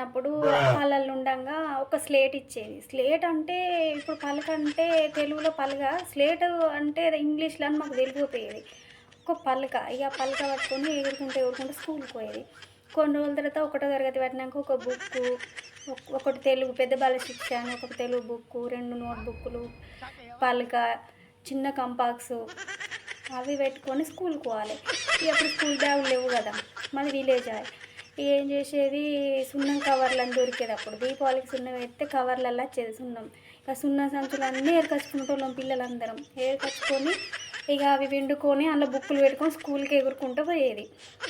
పెట్టినప్పుడు వాళ్ళల్లో ఉండంగా ఒక స్లేట్ ఇచ్చేది. స్లేట్ అంటే ఇప్పుడు పలక అంటే తెలుగులో పలక, స్లేట్ అంటే ఇంగ్లీష్‌లో అని మాకు తెలియకపోయేది. ఒక పలక. ఇక పలక పట్టుకొని ఎగురుకుంటూ స్కూలుకి పోయేది. కొన్ని రోజుల తర్వాత ఒకటో తరగతి పట్టినాక ఒక బుక్కు, ఒకటి తెలుగు పెద్ద బాల శిక్ష అని ఒకటి తెలుగు బుక్కు, 2 నోట్ బుక్కులు, పలక, చిన్న కంపాక్సు అవి పెట్టుకొని స్కూల్‌కి పోవాలి. ఇక అప్పుడు స్కూల్ బ్యాగులు లేవు కదా! మాది విలేజా. ఏం చేసేది సున్నం కవర్లని దొరికేది అప్పుడు. దీపావళికి సున్నం ఎత్తే కవర్లల్లో వచ్చేది సున్నం. ఇక సున్నం సంచులన్నీ ఏరుకొచ్చుకునేటోళ్ళం పిల్లలందరం. ఏరుకొచ్చుకొని ఇక అవి పిండుకొని అందులో బుక్కులు పెట్టుకొని స్కూల్‌కి ఎగురుకుంటూ పోయేది.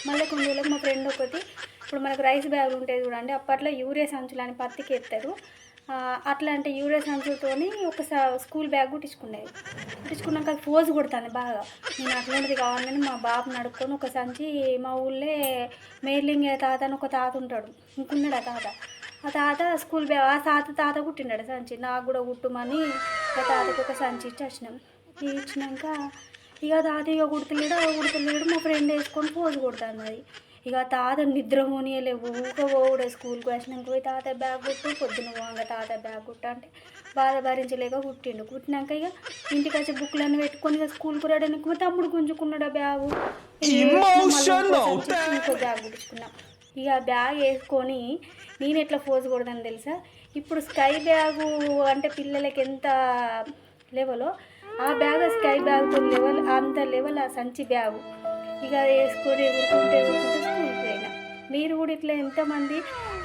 మళ్ళీ కొన్ని రోజులకు మా ఫ్రెండ్ ఒకటి ఇప్పుడు మనకు రైస్ బ్యాగులు ఉంటాయి చూడండి, అప్పట్లో యూరియా సంచులని పత్తికి ఎత్తారు. అట్లాంటి యూరియా సంచులతోని ఒక స్కూల్ బ్యాగ్ కుట్టించుకునేది. కుట్టించుకున్నాక అది ఫోజు కొడుతుంది బాగా. నేను అట్లాంటిది కావాలని మా బాబుని అడుక్కొని ఒక సంచి మా ఊళ్ళో మేర్లింగ తాత అని ఒక తాత ఉంటాడు, ఇంకున్నాడు ఆ తాత. ఆ తాత స్కూల్ బ్యాగ్ ఆ తాత కుట్టినాడు సంచి. నాకు కూడా కుట్టుమని ఆ తాతకి ఒక సంచి ఇచ్చి వచ్చినాం. ఇచ్చినాక ఇక తాత ఇక కుడతలేడు మా ఫ్రెండ్ వేసుకొని పోజు కొడుతుంది అది. ఇక తాత నిద్ర పోనీయలేవు, ఊకపోవుడే స్కూల్కి వచ్చినాక పోయి తాత బ్యాగ్ కుట్టు, పొద్దున పోగా తాత బ్యాగ్ కుట్ట అంటే బాధ భరించలేక కుట్టిండు. కుట్టినాక ఇక ఇంటికి వచ్చి బుక్లన్నీ పెట్టుకొని ఇక స్కూల్కి రావడానికి మా తమ్ముడు గుంజుకున్నాడు ఆ బ్యాగు. ఇంకో బ్యాగ్ కుట్టించుకున్నా. ఇక ఆ బ్యాగ్ వేసుకొని నేను ఎట్లా పోజు కొడతాను తెలుసా? ఇప్పుడు స్కై బ్యాగు అంటే పిల్లలకి ఎంత లెవెలో ఆ బ్యాగ్ స్కై బ్యాగ్తో లెవెల్ అంత లెవెల్ ఆ సంచి బ్యాగు. ఇక వేసుకొని ఎగురుకుంటూ స్కూల్కి పోయినా. మీరు కూడా ఇట్లా ఎంతమంది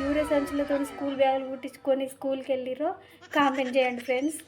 యూరియా సంచులతో స్కూల్ బ్యాగులు కుట్టించుకొని స్కూల్కి వెళ్ళిరో కామెంట్ చేయండి ఫ్రెండ్స్.